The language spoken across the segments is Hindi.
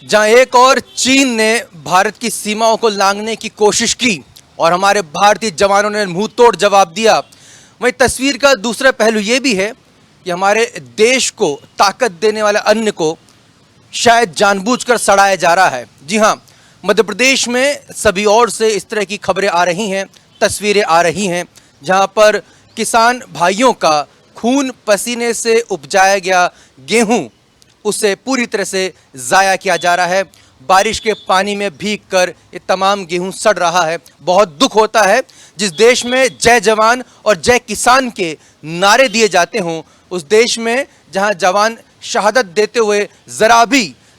जहां एक और चीन ने भारत की सीमाओं को लांघने की कोशिश की और हमारे भारतीय जवानों ने मुंह तोड़ जवाब दिया, वहीं तस्वीर का दूसरा पहलू यह भी है कि हमारे देश को ताकत देने वाले अन्न को शायद जानबूझकर सड़ाया जा रहा है। जी हां, मध्य प्रदेश में सभी ओर से इस तरह की खबरें आ रही हैं, तस्वीरें आ रही हैं, जहां पर किसान भाइयों का खून पसीने से उपजाया गया गेहूं उसे पूरी तरह से ज़ाया किया जा रहा है। बारिश के पानी में भीग कर ये तमाम गेहूं सड़ रहा है। बहुत दुख होता है जिस देश में जय जवान और जय किसान के नारे दिए जाते हों, उस देश में जहां जवान शहादत देते हुए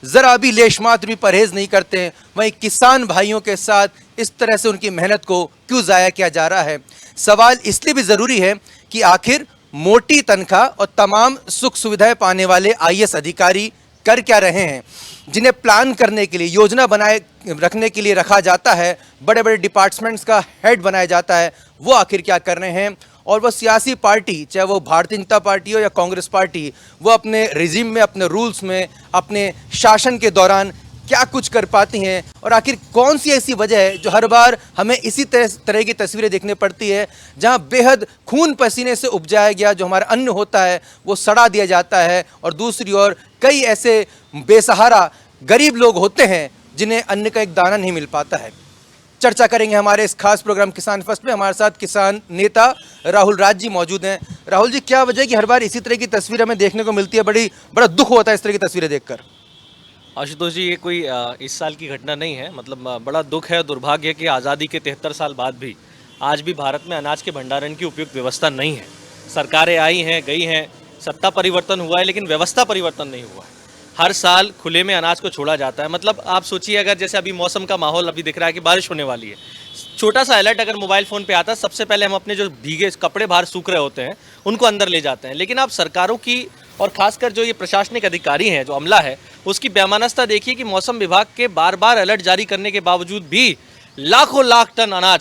ज़रा भी लेशमात्र भी परहेज़ नहीं करते हैं, वहीं किसान भाइयों के साथ इस तरह से उनकी मेहनत को क्यों ज़ाया किया जा रहा है। सवाल इसलिए भी ज़रूरी है कि आखिर मोटी तनख्वाह और तमाम सुख सुविधाएं पाने वाले आईएएस अधिकारी कर क्या रहे हैं, जिन्हें प्लान करने के लिए, योजना बनाए रखने के लिए रखा जाता है, बड़े बड़े डिपार्टमेंट्स का हेड बनाया जाता है, वो आखिर क्या कर रहे हैं। और वो सियासी पार्टी, चाहे वो भारतीय जनता पार्टी हो या कांग्रेस पार्टी, वो अपने रिजीम में, अपने रूल्स में, अपने शासन के दौरान क्या कुछ कर पाती हैं, और आखिर कौन सी ऐसी वजह है जो हर बार हमें इसी तरह की तस्वीरें देखने पड़ती है, जहां बेहद खून पसीने से उपजाया गया जो हमारा अन्न होता है वो सड़ा दिया जाता है, और दूसरी ओर कई ऐसे बेसहारा गरीब लोग होते हैं जिन्हें अन्न का एक दाना नहीं मिल पाता है। चर्चा करेंगे हमारे इस खास प्रोग्राम किसान फर्स्ट में। हमारे साथ किसान नेता राहुल राज जी मौजूद हैं। राहुल जी, क्या वजह है कि हर बार इसी तरह की तस्वीर हमें देखने को मिलती है? बड़ा दुख होता है इस तरह की तस्वीरें देखकर। आशुतोष जी, ये कोई इस साल की घटना नहीं है। मतलब बड़ा दुख है, दुर्भाग्य है कि आज़ादी के 73 साल बाद भी आज भी भारत में अनाज के भंडारण की उपयुक्त व्यवस्था नहीं है। सरकारें आई हैं, गई हैं, सत्ता परिवर्तन हुआ है, लेकिन व्यवस्था परिवर्तन नहीं हुआ है। हर साल खुले में अनाज को छोड़ा जाता है। मतलब आप सोचिए, अगर जैसे अभी मौसम का माहौल अभी दिख रहा है कि बारिश होने वाली है, छोटा सा अलर्ट अगर मोबाइल फ़ोन पे आता है, सबसे पहले हम अपने जो भीगे कपड़े बाहर सूख रहे होते हैं उनको अंदर ले जाते हैं। लेकिन आप सरकारों की और खासकर जो ये प्रशासनिक अधिकारी हैं, जो अमला है, उसकी बेमानस्ता देखिए कि मौसम विभाग के बार बार अलर्ट जारी करने के बावजूद भी लाखों लाख टन अनाज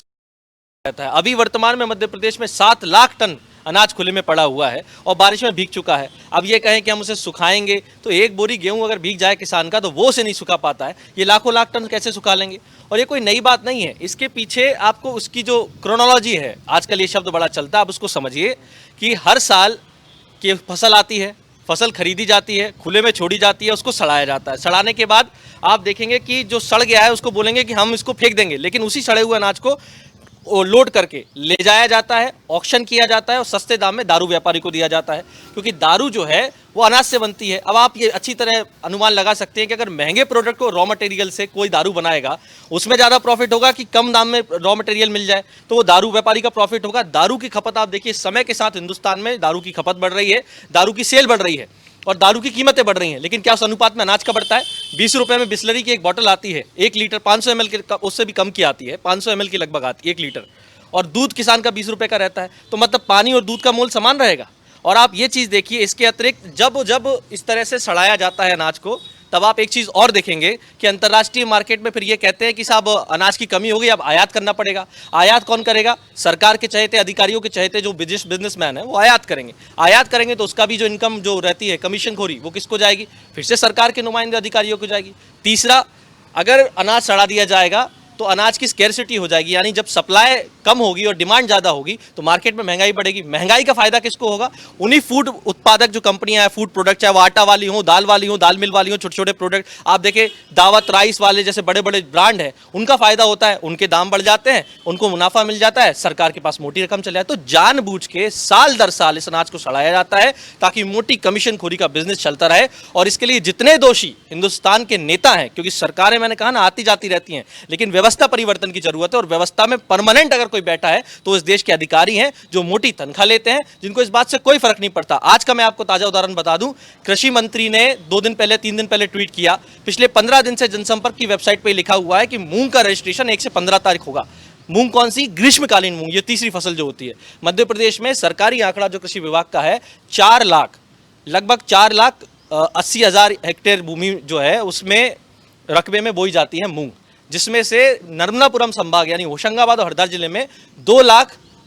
रहता है। अभी वर्तमान में मध्य प्रदेश में 7 लाख टन अनाज खुले में पड़ा हुआ है और बारिश में भीग चुका है। अब ये कहें कि हम उसे सुखाएंगे, तो एक बोरी गेहूं अगर भीग जाए किसान का तो वो उसे नहीं सुखा पाता है। ये लाखों लाख टन कैसे सुखा लेंगे? और ये कोई नई बात नहीं है। इसके पीछे आपको उसकी जो क्रोनोलॉजी है, आजकल ये शब्द बड़ा चलता है, आप उसको समझिए कि हर साल की फसल आती है, फसल खरीदी जाती है, खुले में छोड़ी जाती है, उसको सड़ाया जाता है। सड़ाने के बाद आप देखेंगे कि जो सड़ गया है उसको बोलेंगे कि हम इसको फेंक देंगे, लेकिन उसी सड़े हुए अनाज को लोड करके ले जाया जाता है, ऑक्शन किया जाता है और सस्ते दाम में दारू व्यापारी को दिया जाता है, क्योंकि दारू जो है वो अनाज से बनती है। अब आप ये अच्छी तरह अनुमान लगा सकते हैं कि अगर महंगे प्रोडक्ट को रॉ मटेरियल से कोई दारू बनाएगा, उसमें ज़्यादा प्रॉफिट होगा कि कम दाम में रॉ मटेरियल मिल जाए, तो वो दारू व्यापारी का प्रॉफिट होगा। दारू की खपत आप देखिए, समय के साथ हिंदुस्तान में दारू की खपत बढ़ रही है, दारू की सेल बढ़ रही है और दारू की कीमतें बढ़ रही हैं, लेकिन क्या उस अनुपात में अनाज का बढ़ता है? 20 रुपये में बिस्लरी की एक बॉटल आती है, 1 लीटर 500 ml के, उससे भी कम की आती है, 500 ml की लगभग आती है 1 लीटर, और दूध किसान का 20 रुपये का रहता है। तो मतलब पानी और दूध का मोल समान रहेगा। और आप ये चीज़ देखिए, इसके अतिरिक्त जब इस तरह से सड़ाया जाता है अनाज को, तब आप एक चीज़ और देखेंगे कि अंतर्राष्ट्रीय मार्केट में फिर ये कहते हैं कि साहब अनाज की कमी हो गई, अब आयात करना पड़ेगा। आयात कौन करेगा? सरकार के चहेते, अधिकारियों के चहेते जो बिजनेसमैन है वो आयात करेंगे। आयात करेंगे तो उसका भी जो इनकम जो रहती है, कमीशन खोरी, वो किसको जाएगी? फिर से सरकार के नुमाइंदे अधिकारियों को जाएगी। तीसरा, अगर अनाज सड़ा दिया जाएगा तो अनाज की स्कैरसिटी हो जाएगी, यानी जब सप्लाई कम होगी और डिमांड ज़्यादा होगी तो मार्केट में महंगाई बढ़ेगी। महंगाई का फायदा किसको होगा? उन्हीं फूड उत्पादक जो कंपनियां हैं, फूड प्रोडक्ट, चाहे वो आटा वाली हो, दाल वाली हो, दाल मिल वाली हो, छोटे छोटे प्रोडक्ट आप देखें, दावत राइस वाले जैसे बड़े बड़े ब्रांड है, उनका फायदा होता है, उनके दाम बढ़ जाते हैं, उनको मुनाफा मिल जाता है, सरकार के पास मोटी रकम चले जाए। तो जानबूझ के साल दर साल इस अनाज को सड़ाया जाता है ताकि मोटी कमीशन खोरी का बिजनेस चलता रहे। और इसके लिए जितने दोषी हिंदुस्तान के नेता हैं, क्योंकि सरकारें, मैंने कहा ना, आती जाती रहती हैं, लेकिन व्यवस्था परिवर्तन की जरूरत है। और व्यवस्था में परमानेंट अगर कोई बैठा है तो इस देश के अधिकारी हैं जो मोटी तनख्वाह लेते हैं, जिनको इस बात से कोई फर्क नहीं पड़ता। आज का मैं आपको ताजा उदाहरण बता दूं, कृषि मंत्री ने 2 दिन पहले, 3 दिन पहले ट्वीट किया, पिछले 15 दिन से जनसंपर्क की वेबसाइट पर लिखा हुआ है कि मूंग का रजिस्ट्रेशन 1 से 15 तारीख होगा। मूंग कौन सी? ग्रीष्मकालीन मूंग, ये तीसरी फसल जो होती है। मध्य प्रदेश में सरकारी आंकड़ा जो कृषि विभाग का है, 4 लाख, लगभग 4,80,000 हेक्टेयर भूमि जो है उसमें रकबे में बोई जाती है मूंग, जिसमें से नर्मदापुरम संभाग यानी होशंगाबाद और हरदा जिले में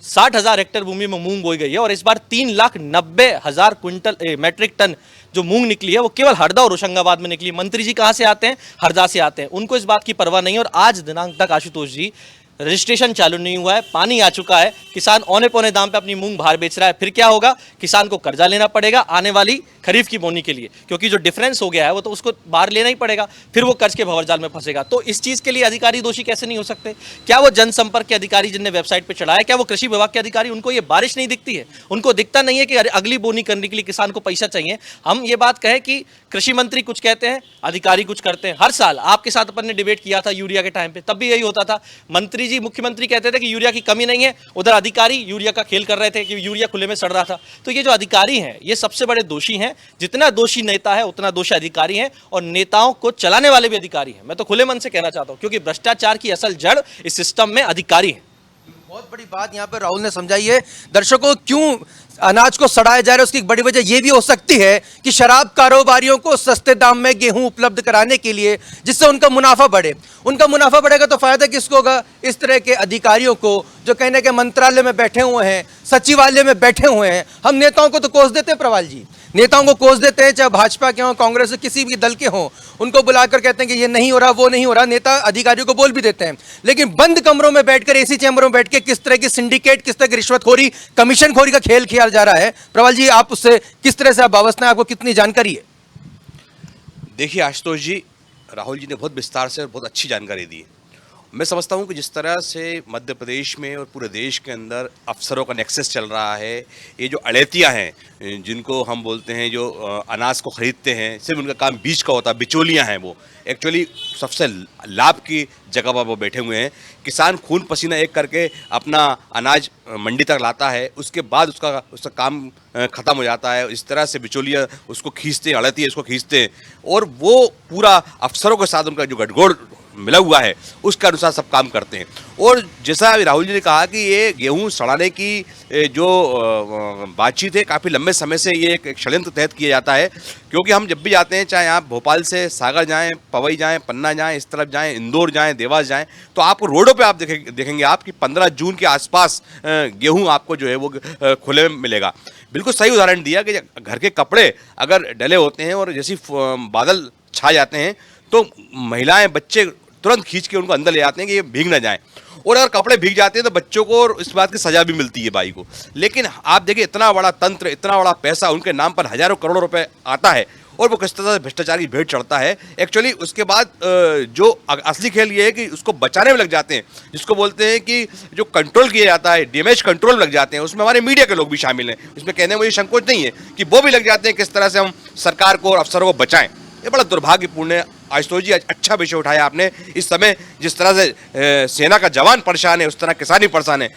60,000 हेक्टेयर भूमि में मूंग बोई गई है और इस बार 3,90,000 क्विंटल मैट्रिक टन जो मूंग निकली है वो केवल हरदा और होशंगाबाद में निकली। मंत्री जी कहाँ से आते हैं? हरदा से आते हैं। उनको इस बात की परवाह नहीं है और आज दिनांक तक आशुतोष जी रजिस्ट्रेशन चालू नहीं हुआ है, पानी आ चुका है, किसान औने पौने दाम पे अपनी मूंग बाहर बेच रहा है। फिर क्या होगा? किसान को कर्जा लेना पड़ेगा आने वाली खरीफ की बोनी के लिए, क्योंकि जो डिफरेंस हो गया है वो तो उसको बाहर लेना ही पड़ेगा, फिर वो कर्ज के भंवरजाल में फंसेगा। तो इस चीज़ के लिए अधिकारी दोषी कैसे नहीं हो सकते? क्या वो जनसंपर्क के अधिकारी जिनने वेबसाइट पर चढ़ाया, क्या वो कृषि विभाग के अधिकारी, उनको ये बारिश नहीं दिखती है? उनको दिखता नहीं है कि अगली बोनी करने के लिए किसान को पैसा चाहिए? हम ये बात कहें कि कृषि मंत्री कुछ कहते हैं, अधिकारी कुछ करते हैं। हर साल आपके साथ अपन ने डिबेट किया था यूरिया के टाइम पे, तब भी यही होता था। मंत्री जी, मुख्यमंत्री कहते थे कि यूरिया की कमी नहीं है, उधर अधिकारी यूरिया का खेल कर रहे थे कि यूरिया खुले में सड़ रहा था। तो ये जो अधिकारी हैं ये सबसे बड़े दोषी हैं। जितना दोषी नेता है उतना दोषी अधिकारी हैं, और नेताओं को चलाने वाले भी अधिकारी हैं। मैं तो खुले मन से कहना चाहता हूं, क्योंकि भ्रष्टाचार की असल जड़ इस सिस्टम में अधिकारी हैं। बहुत बड़ी बात यहाँ पर राहुल ने समझाई है। दर्शकों, क्यों अनाज को सड़ाया जा रहा है उसकी एक बड़ी वजह यह भी हो सकती है कि शराब कारोबारियों को सस्ते दाम में गेहूं उपलब्ध कराने के लिए, जिससे उनका मुनाफा बढ़े। उनका मुनाफा बढ़ेगा तो फायदा किसको होगा? इस तरह के अधिकारियों को, जो कहने के मंत्रालय में बैठे हुए हैं, सचिवालय में बैठे हुए हैं। हम नेताओं को तो कोस देते हैं प्रवाल जी, नेताओं को कोस देते हैं, चाहे भाजपा के हों, कांग्रेस के किसी भी दल के हों, उनको बुलाकर कहते हैं कि ये नहीं हो रहा, वो नहीं हो रहा। नेता अधिकारियों को बोल भी देते हैं, लेकिन बंद कमरों में बैठकर, एसी चैम्बरों में बैठ के किस तरह की सिंडिकेट, किस तरह की रिश्वतखोरी, कमीशनखोरी का खेल खेला जा रहा है, प्रवाल जी आप उससे किस तरह से आप वाबस्ता हैं, आपको कितनी जानकारी है? देखिए आशुतोष जी, राहुल जी ने बहुत विस्तार से और बहुत अच्छी जानकारी दी है। मैं समझता हूँ कि जिस तरह से मध्य प्रदेश में और पूरे देश के अंदर अफसरों का नेक्सस चल रहा है, ये जो अड़ेतियाँ हैं जिनको हम बोलते हैं, जो अनाज को ख़रीदते हैं, सिर्फ उनका काम बीज का होता है, बिचौलियाँ हैं, वो एक्चुअली सबसे लाभ की जगह पर वो बैठे हुए हैं। किसान खून पसीना एक करके अपना अनाज मंडी तक लाता है, उसके बाद उसका काम ख़त्म हो जाता है। इस तरह से बिचौलिया उसको खींचते हैं, अड़ेतिया इसको खींचते हैं, और वो पूरा अफसरों के साथ उनका जो गठजोड़ मिला हुआ है उसके अनुसार सब काम करते हैं। और जैसा अभी राहुल जी ने कहा कि ये गेहूं सड़ाने की जो बातचीत है, काफ़ी लंबे समय से ये एक षड्यंत्र तहत किया जाता है। क्योंकि हम जब भी जाते हैं, चाहे आप भोपाल से सागर जाएं, पवई जाएं, पन्ना जाएं, इस तरफ जाएं, इंदौर जाएं, देवास जाएं, तो आपको रोडों पे आप देखेंगे आप कि 15 जून के आसपास गेहूँ आपको जो है वो खुले में मिलेगा। बिल्कुल सही उदाहरण दिया कि घर के कपड़े अगर डले होते हैं और जैसी बादल छा जाते हैं तो महिलाएं, बच्चे तुरंत खींच के उनको अंदर ले जाते हैं कि ये भीग ना जाएं। और अगर कपड़े भीग जाते हैं तो बच्चों को और इस बात की सज़ा भी मिलती है भाई को। लेकिन आप देखिए, इतना बड़ा तंत्र, इतना बड़ा पैसा उनके नाम पर हज़ारों करोड़ों रुपए आता है और वो किस तरह से भ्रष्टाचार की भेंट चढ़ता है। एक्चुअली उसके बाद जो असली खेल ये है कि उसको बचाने में लग जाते हैं, जिसको बोलते हैं कि जो कंट्रोल किया जाता है, डैमेज कंट्रोल में लग जाते हैं। उसमें हमारे मीडिया के लोग भी शामिल हैं। इसमें कहने में मुझे संकोच नहीं है कि वो भी लग जाते हैं किस तरह से हम सरकार को और अफसरों को बचाएं। ये बड़ा दुर्भाग्यपूर्ण है। आशुतोष जी, अच्छा विषय उठाया आपने। इस समय जिस तरह से सेना का जवान परेशान है, उस तरह किसान ही परेशान है।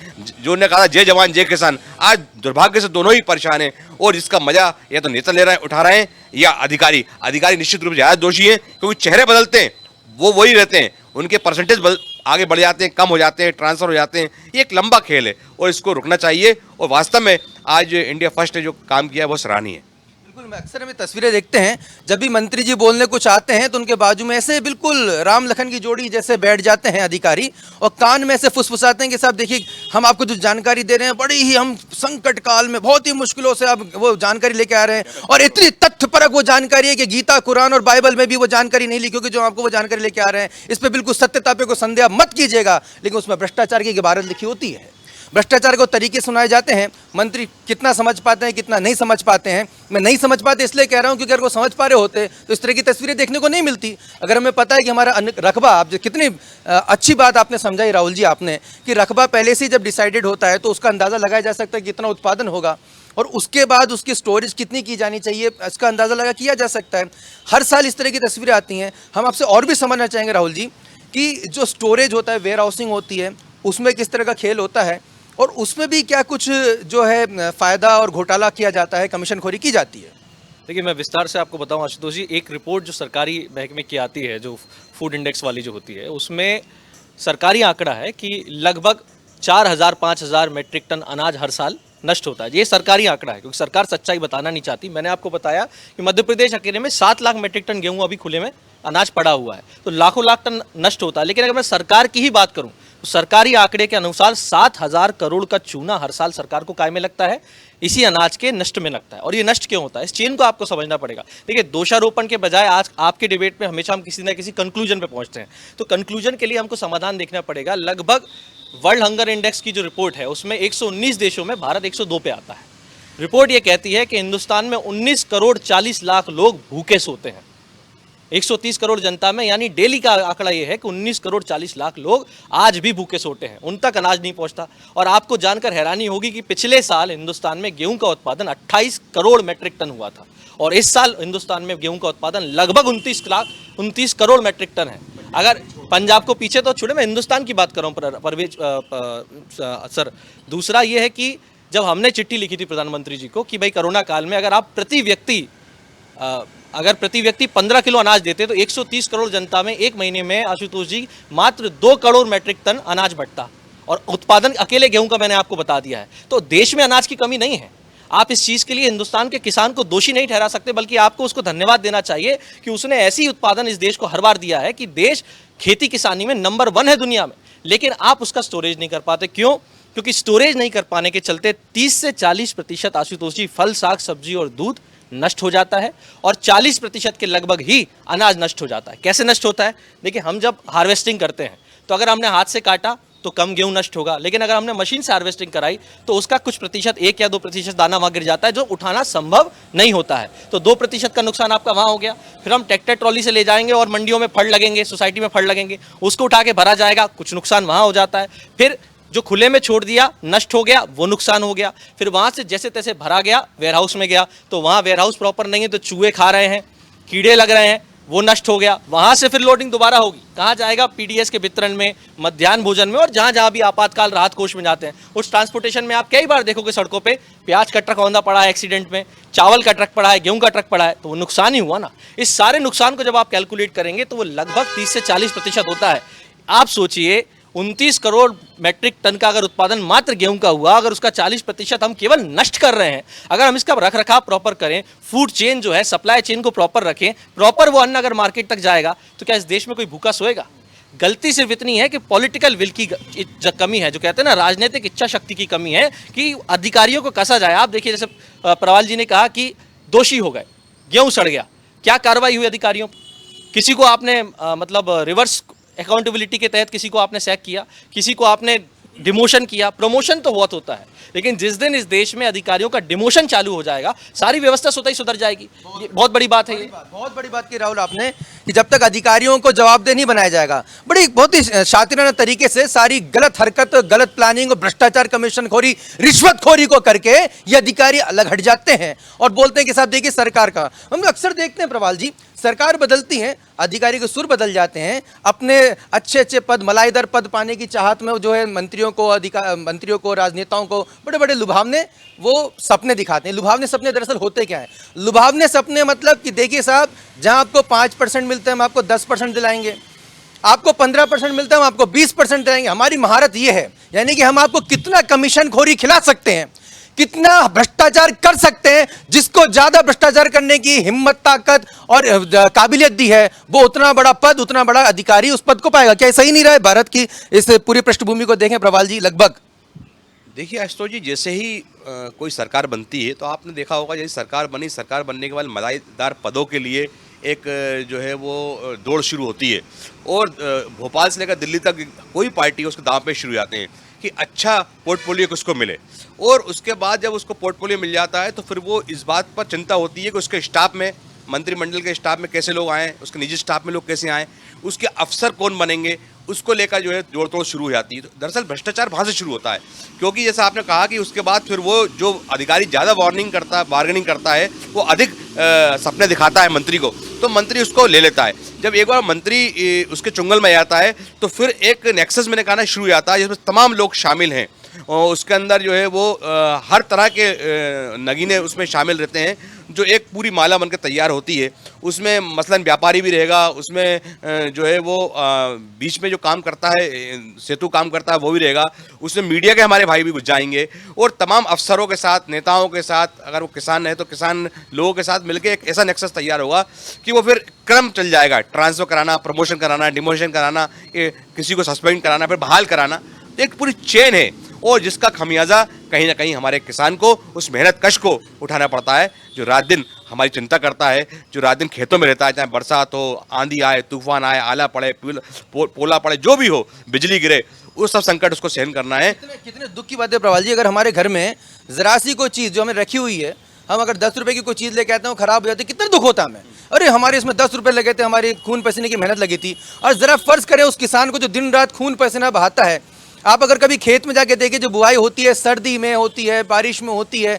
जो ने कहा जय जवान जय किसान, आज दुर्भाग्य से दोनों ही परेशान हैं। और इसका मजा या तो नेता ले रहे हैं, उठा रहे हैं, या अधिकारी निश्चित रूप से ज़्यादा दोषी हैं, क्योंकि चेहरे बदलते हैं, वो वही रहते हैं, उनके परसेंटेज आगे बढ़ जाते हैं, कम हो जाते हैं, ट्रांसफर हो जाते हैं। ये एक लंबा खेल है और इसको रुकना चाहिए। और वास्तव में आज इंडिया फर्स्ट ने जो काम किया है वो सराहनीय है। बिल्कुल, मैं अक्सर हमें तस्वीरें देखते हैं, जब भी मंत्री जी बोलने कुछ आते हैं तो उनके बाजू में ऐसे बिल्कुल राम लखन की जोड़ी जैसे बैठ जाते हैं अधिकारी, और कान में ऐसे फुसफुसाते हैं कि साहब देखिए, हम आपको जो जानकारी दे रहे हैं, बड़ी ही हम संकट काल में बहुत ही मुश्किलों से आप वो जानकारी लेके आ रहे हैं, और इतनी तथ्यपरक वो जानकारी है कि गीता, कुरान और बाइबल में भी वो जानकारी नहीं लिखी, क्योंकि जो आपको वो जानकारी लेके आ रहे हैं इस पर बिल्कुल सत्यता पे को संदेह मत कीजिएगा, लेकिन उसमें भ्रष्टाचार की इबारत लिखी होती है। भ्रष्टाचार को तरीके सुनाए जाते हैं। मंत्री कितना समझ पाते हैं, कितना नहीं समझ पाते हैं। मैं नहीं समझ पाते इसलिए कह रहा हूं क्योंकि अगर वो समझ पा रहे होते तो इस तरह की तस्वीरें देखने को नहीं मिलती। अगर हमें पता है कि हमारा रकबा, आप जो कितनी अच्छी बात आपने समझाई राहुल जी आपने, कि रकबा पहले से जब डिसाइडेड होता है तो उसका अंदाज़ा लगाया जा सकता है कि कितना उत्पादन होगा, और उसके बाद उसकी स्टोरेज कितनी की जानी चाहिए, इसका अंदाज़ा किया जा सकता है। हर साल इस तरह की तस्वीरें आती हैं। हम आपसे और भी समझना चाहेंगे राहुल जी कि जो स्टोरेज होता है, वेयर हाउसिंग होती है, उसमें किस तरह का खेल होता है, और उसमें भी क्या कुछ जो है फ़ायदा और घोटाला किया जाता है, कमीशनखोरी की जाती है? देखिए, मैं विस्तार से आपको बताऊं आशुतोष जी, एक रिपोर्ट जो सरकारी महकमे की आती है, जो फूड इंडेक्स वाली जो होती है, उसमें सरकारी आंकड़ा है कि लगभग 4,000-5,000 मीट्रिक टन अनाज हर साल नष्ट होता है। ये सरकारी आंकड़ा है, क्योंकि सरकार सच्चाई बताना नहीं चाहती। मैंने आपको बताया कि मध्य प्रदेश अकेले में 7 लाख मीट्रिक टन गेहूँ अभी खुले में अनाज पड़ा हुआ है, तो लाखों लाख टन नष्ट होता है। लेकिन अगर मैं सरकार की ही बात करूँ, सरकारी आंकड़े के अनुसार 7,000 करोड़ का चूना हर साल सरकार को काय में लगता है, इसी अनाज के नष्ट में लगता है। और ये नष्ट क्यों होता है, इस चेन को आपको समझना पड़ेगा। देखिए, दोषारोपण के बजाय आज आपके डिबेट में हमेशा हम किसी न किसी कंक्लूजन पे पहुंचते हैं, तो कंक्लूजन के लिए हमको समाधान देखना पड़ेगा। लगभग वर्ल्ड हंगर इंडेक्स की जो रिपोर्ट है उसमें 119 देशों में भारत 102 पे आता है। रिपोर्ट ये कहती है कि हिंदुस्तान में 19 करोड़ 40 लाख लोग भूखे सोते हैं 130 करोड़ जनता में, यानी डेली का आंकड़ा ये है कि 19 करोड़ 40 लाख लोग आज भी भूखे सोते हैं, उन तक अनाज नहीं पहुंचता। और आपको जानकर हैरानी होगी कि पिछले साल हिंदुस्तान में गेहूं का उत्पादन 28 करोड़ मैट्रिक टन हुआ था, और इस साल हिंदुस्तान में गेहूं का उत्पादन लगभग 29 करोड़ मैट्रिक टन है। अगर पंजाब को पीछे तो छोड़े, मैं हिंदुस्तान की बात कर रहा हूँ परवेज सर। दूसरा ये है कि जब हमने चिट्ठी लिखी थी प्रधानमंत्री जी को कि भाई कोरोना काल में अगर आप प्रति व्यक्ति 15 किलो अनाज देते तो 130 करोड़ जनता में एक महीने में आशुतोष जी मात्र 2 करोड़ मैट्रिक टन अनाज बढ़ता, और उत्पादन अकेले गेहूं का मैंने आपको बता दिया है। तो देश में अनाज की कमी नहीं है। आप इस चीज़ के लिए हिंदुस्तान के किसान को दोषी नहीं ठहरा सकते, बल्कि आपको उसको धन्यवाद देना चाहिए कि उसने ऐसी उत्पादन इस देश को हर बार दिया है कि देश खेती किसानी में नंबर 1 है दुनिया में। लेकिन आप उसका स्टोरेज नहीं कर पाते। क्यों? क्योंकि स्टोरेज नहीं कर पाने के चलते 30 से 40% आशुतोष जी फल, साग, सब्जी और दूध नष्ट हो जाता है, और 40% के लगभग ही अनाज नष्ट हो जाता है। कैसे नष्ट होता है? देखिए, हम जब हार्वेस्टिंग करते हैं तो अगर हमने हाथ से काटा तो कम गेहूं नष्ट होगा, लेकिन अगर हमने मशीन से हार्वेस्टिंग कराई तो उसका कुछ प्रतिशत, 1 या 2% दाना वहां गिर जाता है जो उठाना संभव नहीं होता है। तो 2% का नुकसान आपका वहां हो गया। फिर हम ट्रैक्टर ट्रॉली से ले जाएंगे और मंडियों में फड़ लगेंगे, सोसाइटी में फड़ लगेंगे, उसको उठा के भरा जाएगा, कुछ नुकसान वहां हो जाता है। फिर जो खुले में छोड़ दिया, नष्ट हो गया, वो नुकसान हो गया। फिर वहां से जैसे तैसे भरा गया, वेयरहाउस में गया, तो वहां वेयरहाउस प्रॉपर नहीं है, तो चूहे खा रहे हैं, कीड़े लग रहे हैं, वो नष्ट हो गया। वहां से फिर लोडिंग दोबारा होगी, कहाँ जाएगा? पीडीएस के वितरण में, मध्याह्न भोजन में, और जहां जहां भी आपातकाल राहत कोष में जाते हैं। उस ट्रांसपोर्टेशन में आप कई बार देखोगे सड़कों पे प्याज का ट्रक औंधा पड़ा है एक्सीडेंट में, चावल का ट्रक पड़ा है, गेहूं का ट्रक पड़ा है, तो वो नुकसान ही हुआ ना। इस सारे नुकसान को जब आप कैलकुलेट करेंगे तो वो लगभग 30 से 40% होता है। आप सोचिए, 29 करोड़ मैट्रिक टन का अगर उत्पादन मात्र गेहूं का हुआ, अगर उसका 40% हम केवल नष्ट कर रहे हैं, अगर हम इसका रख रखाव प्रॉपर करें, फूड चेन जो है, सप्लाई चेन को प्रॉपर रखें, प्रॉपर वो अन्न अगर मार्केट तक जाएगा, तो क्या इस देश में कोई भूखा सोएगा? गलती सिर्फ इतनी है कि पॉलिटिकल विल की कमी है, जो कहते हैं ना, राजनीतिक इच्छा शक्ति की कमी है कि अधिकारियों को कसा जाए। आप देखिए, जैसे प्रवाल जी ने कहा कि दोषी हो गए, गेहूं सड़ गया, क्या कार्रवाई हुई अधिकारियों? किसी को आपने रिवर्स अकाउंटेबिलिटी के तहत किसी को आपने सैक किया, किसी को आपने डिमोशन किया। प्रमोशन तो बहुत होता है, लेकिन जिस दिन इस देश में अधिकारियों का डिमोशन चालू हो जाएगा, सारी व्यवस्था स्वतः ही सुधर जाएगी। ये बहुत बड़ी बात है। ये बहुत बड़ी बात की राहुल आपने, कि जब तक अधिकारियों को जवाबदेह नहीं बनाया जाएगा, बहुत ही शातिराना तरीके से सारी गलत हरकत, गलत प्लानिंग और भ्रष्टाचार, कमीशनखोरी, रिश्वतखोरी को करके ये अधिकारी अलग हट जाते हैं और बोलते हैं कि साहब देखिए सरकार का। हम अक्सर देखते हैं प्रवाल जी, सरकार बदलती है, अधिकारी के सुर बदल जाते हैं, अपने अच्छे अच्छे पद, मलाईदार पद पाने की चाहत में जो है मंत्रियों को, राजनेताओं को बड़े बड़े लुभावने वो सपने दिखाते हैं। लुभावने सपने दरअसल होते क्या है? लुभावने सपने मतलब कि देखिए साहब, जहां आपको 5% मिलते हैं हम आपको 10% दिलाएंगे, आपको 15% मिलता है हम आपको 20% दिलाएंगे। हमारी महारत ये है, यानी कि हम आपको कितना कमीशन खोरी खिला सकते हैं, कितना भ्रष्टाचार कर सकते हैं, जिसको ज्यादा भ्रष्टाचार करने की हिम्मत, ताकत और काबिलियत दी है, वो उतना बड़ा पद, उतना बड़ा अधिकारी उस पद को पाएगा। क्या सही नहीं रहा है? भारत की इस पूरी पृष्ठभूमि को देखें प्रवाल जी, लगभग देखिए आशुतोष जी, जैसे ही कोई सरकार बनती है तो आपने देखा होगा, जैसे सरकार बनी, सरकार बनने के बाद मलाईदार पदों के लिए एक जो है वो दौड़ शुरू होती है, और भोपाल से लेकर दिल्ली तक कोई पार्टी उसके दांव पे शुरू हो जाते हैं कि अच्छा पोर्टफोलियो किसको मिले। और उसके बाद जब उसको पोर्टफोलियो मिल जाता है तो फिर वो इस बात पर चिंता होती है कि उसके स्टाफ में, मंत्रिमंडल के स्टाफ में कैसे लोग आएँ, उसके निजी स्टाफ में लोग कैसे आएँ, उसके अफसर कौन बनेंगे, उसको लेकर जो है जोड़ तोड़ शुरू हो जाती है। तो दरअसल भ्रष्टाचार वहाँ से शुरू होता है, क्योंकि जैसा आपने कहा कि उसके बाद फिर वो जो अधिकारी ज़्यादा बार्गेनिंग करता है, वो अधिक सपने दिखाता है मंत्री को, तो मंत्री उसको ले लेता है। जब एक बार मंत्री उसके चुंगल में आता है तो फिर एक नेक्सस मैंने कहा ना शुरू हो जाता है, जिसमें तमाम लोग शामिल हैं, उसके अंदर जो है वो हर तरह के नगीने उसमें शामिल रहते हैं, जो एक पूरी माला बनकर तैयार होती है। उसमें मसलन व्यापारी भी रहेगा, उसमें जो है वो बीच में जो काम करता है, सेतु काम करता है, वो भी रहेगा। उसमें मीडिया के हमारे भाई भी घुस जाएंगे और तमाम अफसरों के साथ, नेताओं के साथ, अगर वो किसान है तो किसान लोगों के साथ मिलकर एक ऐसा नेक्सस तैयार होगा कि वो फिर क्रम चल जाएगा, ट्रांसफर कराना, प्रमोशन कराना, डिमोशन कराना, किसी को सस्पेंड कराना, फिर बहाल कराना। एक पूरी चेन है और जिसका खमियाजा कहीं ना कहीं हमारे किसान को, उस मेहनत कश को उठाना पड़ता है, जो रात दिन हमारी चिंता करता है, जो रात दिन खेतों में रहता है, चाहे बरसात हो, आंधी आए, तूफान आए, आला पड़े, पोला पड़े, जो भी हो, बिजली गिरे, वो सब संकट उसको सहन करना है। कितने दुख की बात है प्रवाल जी, अगर हमारे घर में जरा सी कोई चीज़ जो हमें रखी हुई है, हम अगर 10 रुपए की कोई चीज़ लेके आते हैं वो खराब हो जाती है, कितना दुख होता है हमें। अरे हमारे इसमें 10 रुपए लगे थे, हमारी खून पसीने की मेहनत लगी थी। और ज़रा फर्ज करें उस किसान को जो दिन रात खून पसीना बहाता है, आप अगर कभी खेत में जाके देखें, जो बुआई होती है सर्दी में होती है, बारिश में होती है,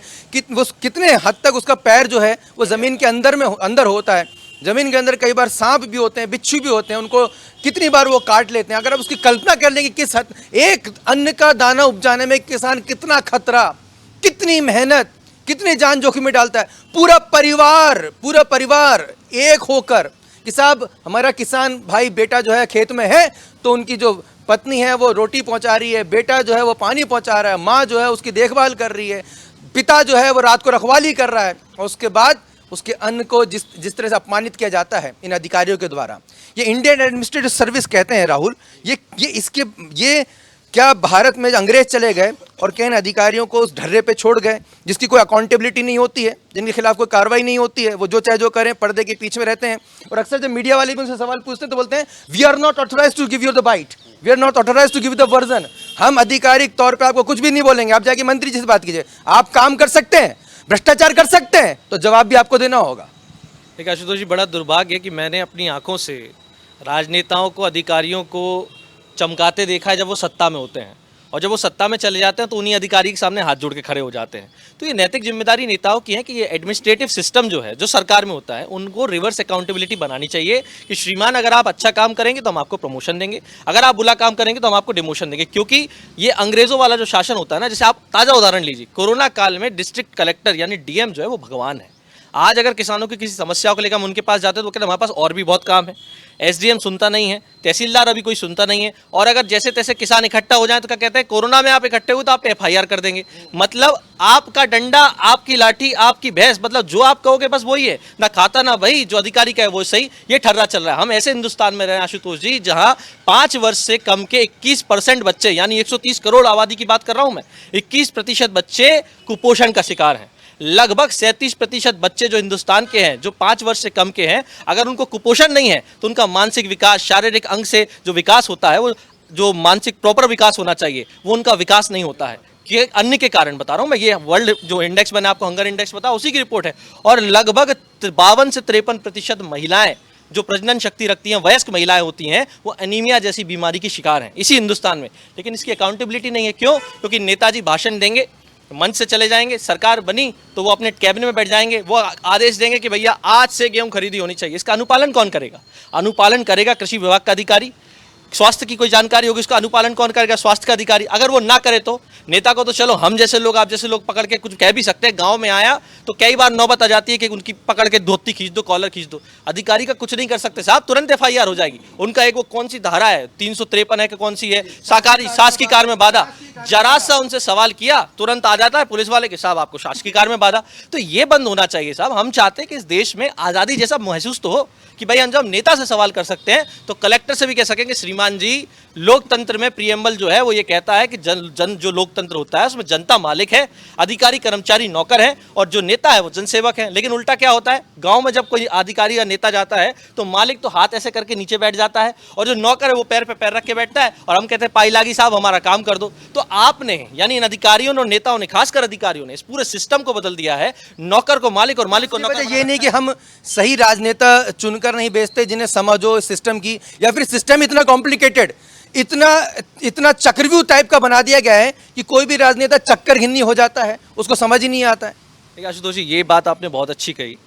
वो कितने हद तक उसका पैर जो है वो ज़मीन के अंदर होता है। ज़मीन के अंदर कई बार सांप भी होते हैं, बिच्छू भी होते हैं, उनको कितनी बार वो काट लेते हैं। अगर आप उसकी कल्पना कर लें कि किस हद, एक अन्न का दाना उपजाने में किसान कितना खतरा, कितनी मेहनत, कितनी जान जोखिम में डालता है। पूरा परिवार एक होकर कि साहब हमारा किसान भाई बेटा जो है खेत में है, तो उनकी जो पत्नी है वो रोटी पहुंचा रही है, बेटा जो है वो पानी पहुंचा रहा है, माँ जो है उसकी देखभाल कर रही है, पिता जो है वो रात को रखवाली कर रहा है, और उसके बाद उसके अन्न को जिस तरह से अपमानित किया जाता है इन अधिकारियों के द्वारा। ये इंडियन एडमिनिस्ट्रेटिव सर्विस कहते हैं राहुल। ये क्या भारत में अंग्रेज चले गए और किन अधिकारियों को उस ढर्रे पे छोड़ गए, जिसकी कोई अकाउंटेबिलिटी नहीं होती है, जिनके खिलाफ कोई कार्रवाई नहीं होती है, वो जो चाहे जो करें, पर्दे के पीछे में रहते हैं। और अक्सर जब मीडिया वाले भी उनसे सवाल पूछते हैं तो बोलते हैं we are not authorise to give you the byte, we are not authorise to give the version. हम आधिकारिक तौर पर आपको कुछ भी नहीं बोलेंगे, आप जाके मंत्री जी से बात कीजिए। आप काम कर सकते हैं, भ्रष्टाचार कर सकते हैं, तो जवाब भी आपको देना होगा। देखिए आशुतोष जी, बड़ा दुर्भाग्य है कि मैंने अपनी आंखों से राजनेताओं को, अधिकारियों को चमकाते देखा है जब वो सत्ता में होते हैं, और जब वो सत्ता में चले जाते हैं तो उन्हीं अधिकारी के सामने हाथ जोड़ के खड़े हो जाते हैं। तो ये नैतिक जिम्मेदारी नेताओं की है कि ये एडमिनिस्ट्रेटिव सिस्टम जो है, जो सरकार में होता है, उनको रिवर्स अकाउंटेबिलिटी बनानी चाहिए कि श्रीमान अगर आप अच्छा काम करेंगे तो हम आपको प्रमोशन देंगे, अगर आप बुरा काम करेंगे तो हम आपको डिमोशन देंगे। क्योंकि ये अंग्रेजों वाला जो शासन होता है ना, जैसे आप ताज़ा उदाहरण लीजिए, कोरोना काल में डिस्ट्रिक्ट कलेक्टर यानी डीएम जो है वो भगवान है। आज अगर किसानों की किसी समस्या को लेकर हम उनके पास जाते हैं तो वो कहते हैं हमारे पास और भी बहुत काम है। एसडीएम सुनता नहीं है, तहसीलदार अभी कोई सुनता नहीं है, और अगर जैसे तैसे किसान इकट्ठा हो जाए तो क्या कहते हैं, कोरोना में आप इकट्ठे हुए तो आप एफआईआर कर देंगे। मतलब आपका डंडा, आपकी लाठी, आपकी भैंस, मतलब जो आप कहोगे बस वही है, ना खाता ना वही, जो अधिकारी का है वो सही, ये ठर्रा चल रहा है। हम ऐसे हिंदुस्तान में रहे आशुतोष जी, जहां 5 वर्ष से कम के 21% बच्चे, यानी 130 करोड़ आबादी की बात कर रहा हूं मैं, 21% बच्चे कुपोषण का शिकार हैं। लगभग 37% बच्चे जो हिंदुस्तान के हैं, जो 5 वर्ष से कम के हैं, अगर उनको कुपोषण नहीं है तो उनका मानसिक विकास, शारीरिक अंग से जो विकास होता है, वो जो मानसिक प्रॉपर विकास होना चाहिए, वो उनका विकास नहीं होता है। ये अन्य के कारण बता रहा हूँ मैं, ये वर्ल्ड जो इंडेक्स मैंने आपको हंगर इंडेक्स बताया उसी की रिपोर्ट है। और लगभग 52 से 53% महिलाएं जो प्रजनन शक्ति रखती हैं, वयस्क महिलाएं होती हैं, वो एनीमिया जैसी बीमारी की शिकार हैं इसी हिंदुस्तान में। लेकिन इसकी अकाउंटेबिलिटी नहीं है। क्यों? क्योंकि नेताजी भाषण देंगे, मंच से चले जाएंगे, सरकार बनी तो वो अपने कैबिनेट में बैठ जाएंगे, वो आदेश देंगे कि भैया आज से गेहूं खरीदी होनी चाहिए। इसका अनुपालन कौन करेगा? अनुपालन करेगा कृषि विभाग का अधिकारी। स्वास्थ्य की कोई जानकारी होगी, उसका अनुपालन कौन करेगा? स्वास्थ्य का अधिकारी। अगर वो ना करे तो नेता को तो चलो हम जैसे लोग, आप जैसे लोग पकड़ के कुछ कह भी सकते हैं। गांव में आया तो कई बार नौबत आ जाती है कि उनकी पकड़ के धोती खींच दो, कॉलर खींच दो। अधिकारी का कुछ नहीं कर सकते साहब, तुरंत एफआईआर हो जाएगी। उनका एक वो कौन सी धारा है, 353 है कि कौन सी है, शाकाहारी शासकीय कार्य में बाधा, जरा सा उनसे सवाल किया तुरंत आ जाता है पुलिस वाले के, साहब आपको शासकीय कार्य में बाधा। तो ये बंद होना चाहिए साहब। हम चाहते हैं कि इस देश में आज़ादी जैसा महसूस तो हो कि भाई हम जब नेता से सवाल कर सकते हैं तो कलेक्टर से भी कह सकेंगे श्रीमान जी, लोकतंत्र में प्रियम्बल जो है वो ये कहता है कि जो लोकतंत्र होता है उसमें जनता मालिक है, अधिकारी कर्मचारी नौकर है, और जो नेता है वो जनसेवक है। लेकिन उल्टा क्या होता है, गांव में जब कोई अधिकारी या नेता जाता है तो मालिक तो हाथ ऐसे करके नीचे बैठ जाता है, और जो नौकर है वो पैर पे पैर रख के बैठता है, और हम कहते हैं पाई लागी साहब हमारा काम कर दो। तो आपने, यानी इन अधिकारियों ने और नेताओं ने, खासकर अधिकारियों ने, इस पूरे सिस्टम को बदल दिया है। नौकर को मालिक और मालिक को नौकर। ये नहीं कि हम सही राजनेता चुनकर नहीं बेचते जिन्हें समझो सिस्टम की, या फिर सिस्टम इतना कॉम्प्लिकेटेड, इतना चक्रव्यूह टाइप का बना दिया गया है कि कोई भी राजनेता चक्कर घिन्नी हो जाता है, उसको समझ ही नहीं आता है। देखिए आशुतोष जी, ये बात आपने बहुत अच्छी कही।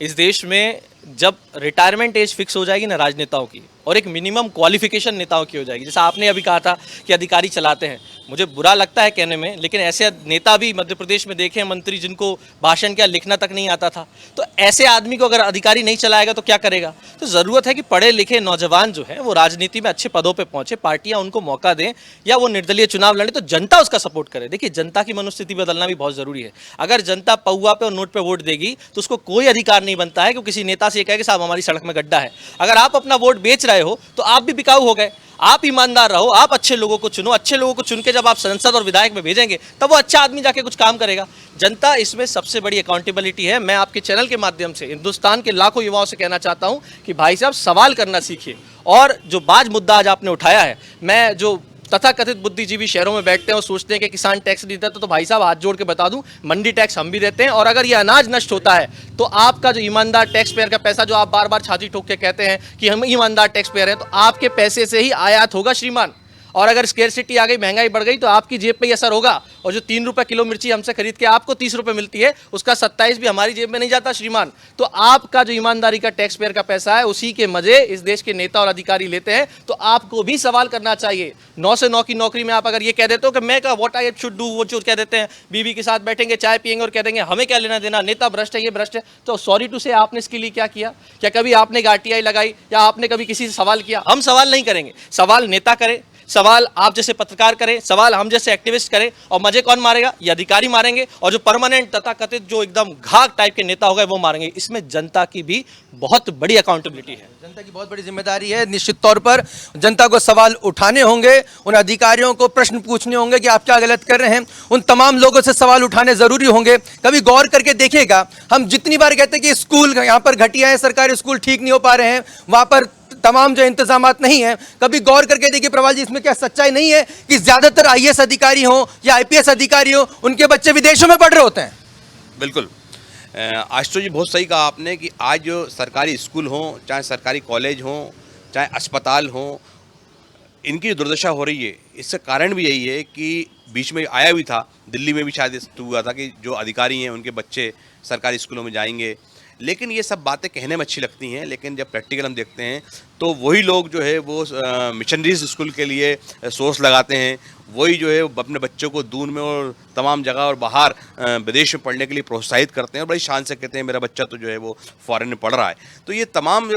इस देश में जब रिटायरमेंट एज फिक्स हो जाएगी ना राजनेताओं की, और एक मिनिमम क्वालिफिकेशन नेताओं की हो जाएगी, जैसा आपने अभी कहा था कि अधिकारी चलाते हैं, मुझे बुरा लगता है कहने में, लेकिन ऐसे नेता भी मध्य प्रदेश में देखे हैं, मंत्री जिनको भाषण क्या लिखना तक नहीं आता था। तो ऐसे आदमी को अगर अधिकारी नहीं चलाएगा तो क्या करेगा? तो ज़रूरत है कि पढ़े लिखे नौजवान जो है वो राजनीति में अच्छे पदों पर पहुंचे, पार्टियां उनको मौका दें, या वो निर्दलीय चुनाव लड़े तो जनता उसका सपोर्ट करे। देखिए, जनता की मनोस्थिति बदलना भी बहुत ज़रूरी है। अगर जनता पौवा पे और नोट पे वोट देगी तो उसको कोई अधिकार नहीं बनता है कि किसी नेता से ये कहे कि साहब हमारी सड़क में गड्ढा है। अगर आप अपना वोट बेच रहे हो तो आप भी बिकाऊ हो गए। आप ईमानदार रहो, आप अच्छे लोगों को चुनो, अच्छे लोगों को चुन के जब आप संसद और विधायक में भेजेंगे तब वो अच्छा आदमी जाके कुछ काम करेगा। जनता इसमें सबसे बड़ी अकाउंटेबिलिटी है। मैं आपके चैनल के माध्यम से हिंदुस्तान के लाखों युवाओं से कहना चाहता हूं कि भाई साहब सवाल करना सीखिए। और जो बाज मुद्दा आज आपने उठाया है, मैं जो तथाकथित बुद्धिजीवी शहरों में बैठते हैं और सोचते हैं कि किसान टैक्स नहीं देता, तो भाई साहब हाथ जोड़ के बता दूं, मंडी टैक्स हम भी देते हैं। और अगर ये अनाज नष्ट होता है तो आपका जो ईमानदार टैक्स पेयर का पैसा, जो आप बार बार छाती ठोक के कहते हैं कि हम ईमानदार टैक्स पेयर हैं, तो आपके पैसे से ही आयात होगा श्रीमान। और अगर स्केर्सिटी आ गई, महंगाई बढ़ गई, तो आपकी जेब पे ही असर होगा। और जो 3 रुपए किलो मिर्ची हमसे खरीद के आपको 30 रुपए मिलती है, उसका 27 भी हमारी जेब में नहीं जाता श्रीमान। तो आपका जो ईमानदारी का टैक्स पेयर का पैसा है, उसी के मजे इस देश के नेता और अधिकारी लेते हैं। तो आपको भी सवाल करना चाहिए। 9 से 9 की नौकरी में आप अगर ये कह देते हो कि मैं का व्हाट आई शुड डू, वो जो कह देते हैं, बीवी के साथ बैठेंगे, चाय पियेंगे और कह देंगे हमें क्या लेना देना, नेता भ्रष्ट है, ये भ्रष्ट है, तो सॉरी टू से आपने इसके लिए क्या किया? क्या कभी आपने आरटीआई लगाई या आपने कभी किसी से सवाल किया? हम सवाल नहीं करेंगे, सवाल नेता करे, सवाल आप जैसे पत्रकार करें, सवाल हम जैसे एक्टिविस्ट करें। और मजे कौन मारेगा? ये अधिकारी मारेंगे, और जो परमानेंट तथाकथित जो एकदम घाघ टाइप के नेता हो गए वो मारेंगे। इसमें जनता की भी बहुत बड़ी अकाउंटेबिलिटी है। जनता की बहुत बड़ी जिम्मेदारी है। निश्चित तौर पर जनता को सवाल उठाने होंगे, उन अधिकारियों को प्रश्न पूछने होंगे कि आप क्या गलत कर रहे हैं। उन तमाम लोगों से सवाल उठाने जरूरी होंगे। कभी गौर करके देखिएगा, हम जितनी बार कहते हैं कि स्कूल यहाँ पर घटिया है, सरकारी स्कूल ठीक नहीं हो पा रहे हैं, वहाँ पर तमाम जो इंतजामात नहीं है, कभी गौर करके देखिए प्रवाल जी, इसमें क्या सच्चाई नहीं है कि ज्यादातर आईएएस अधिकारी हो या आईपीएस अधिकारी हो, उनके बच्चे विदेशों में पढ़ रहे होते हैं? बिल्कुल, आशुतोष जी बहुत सही कहा आपने कि आज जो सरकारी स्कूल हों, चाहे सरकारी कॉलेज हों, चाहे अस्पताल हों, इनकी दुर्दशा हो रही है। इसका कारण भी यही है कि बीच में आया भी था, दिल्ली में भी शायद हुआ था कि जो अधिकारी हैं उनके बच्चे सरकारी स्कूलों में जाएंगे। लेकिन ये सब बातें कहने में अच्छी लगती हैं, लेकिन जब प्रैक्टिकल हम देखते हैं तो वही लोग जो है वो मिशनरीज स्कूल के लिए सोर्स लगाते हैं, वही जो है अपने बच्चों को दूर में और तमाम जगह और बाहर विदेश में पढ़ने के लिए प्रोत्साहित करते हैं और बड़ी शान से कहते हैं मेरा बच्चा तो जो है वो फॉरेन में पढ़ रहा है। तो ये तमाम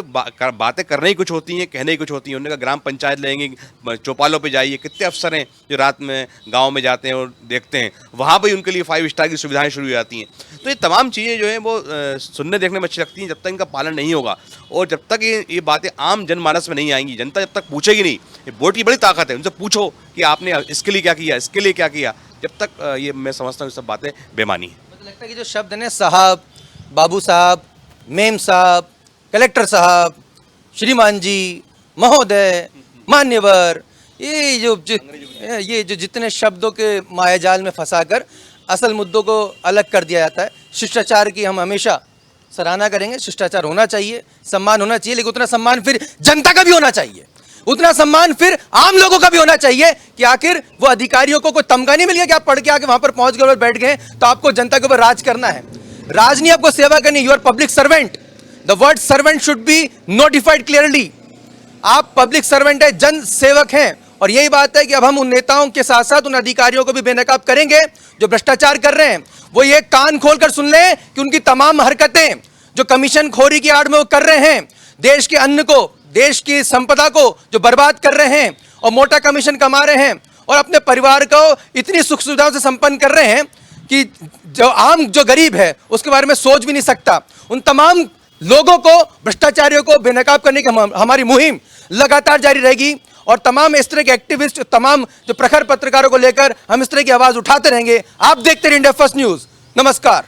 बातें करने ही कुछ होती हैं, कहने ही कुछ होती हैं। उन्होंने कहा ग्राम पंचायत लेंगे, चौपालों पे जाइए, कितने अफसर हैं जो रात में गाँव में जाते हैं और देखते हैं, वहाँ पर उनके लिए 5 स्टार की सुविधाएँ शुरू हो जाती हैं। तो ये तमाम चीज़ें जो हैं वो सुनने देखने में अच्छी लगती हैं, जब तक इनका पालन नहीं होगा और जब तक ये बातें आम जनमानस में नहीं आएंगी, जनता जब तक पूछेगी नहीं। ये वोट की बड़ी ताकत है, उनसे पूछो कि आपने इसके लिए क्या किया, इसके लिए क्या किया, जब तक ये मैं समझता हूँ सब बातें बेमानी है। मुझे लगता है कि जो शब्द है साहब, बाबू साहब, मेम साहब, कलेक्टर साहब, श्रीमान जी, महोदय, मान्यवर, ये जो जितने शब्दों के मायाजाल में फंसाकर असल मुद्दों को अलग कर दिया जाता है। शिष्टाचार की हम हमेशा सराहना करेंगे, शिष्टाचार होना चाहिए, सम्मान होना चाहिए, लेकिन उतना सम्मान फिर जनता का भी होना चाहिए, उतना सम्मान फिर आम लोगों का भी होना चाहिए कि आखिर वो अधिकारियों को कोई तमगा नहीं मिल गया कि आप पढ़ के आके वहां पर पहुंच गए और बैठ गए तो आपको जनता के ऊपर राज करना है। राज नहीं, आपको सेवा करनी। You are public servant. The word servant should be notified clearly. आप पब्लिक सर्वेंट है, जन सेवक हैं। और यही बात है कि अब हम उन नेताओं के साथ साथ उन अधिकारियों को भी बेनकाब करेंगे जो भ्रष्टाचार कर रहे हैं। वो ये कान खोलकर सुन लें कि उनकी तमाम हरकतें जो कमीशन खोरी की आड़ में वो कर रहे हैं, देश के अन्न को, देश की संपदा को जो बर्बाद कर रहे हैं और मोटा कमीशन कमा रहे हैं और अपने परिवार को इतनी सुख सुविधाओं से संपन्न कर रहे हैं कि जो गरीब है उसके बारे में सोच भी नहीं सकता। उन तमाम लोगों को, भ्रष्टाचारियों को बेनकाब करने की हमारी मुहिम लगातार जारी रहेगी और तमाम इस तरह के एक्टिविस्ट, तमाम जो प्रखर पत्रकारों को लेकर हम इस तरह की आवाज उठाते रहेंगे। आप देखते रहिए इंडिया फर्स्ट न्यूज। नमस्कार।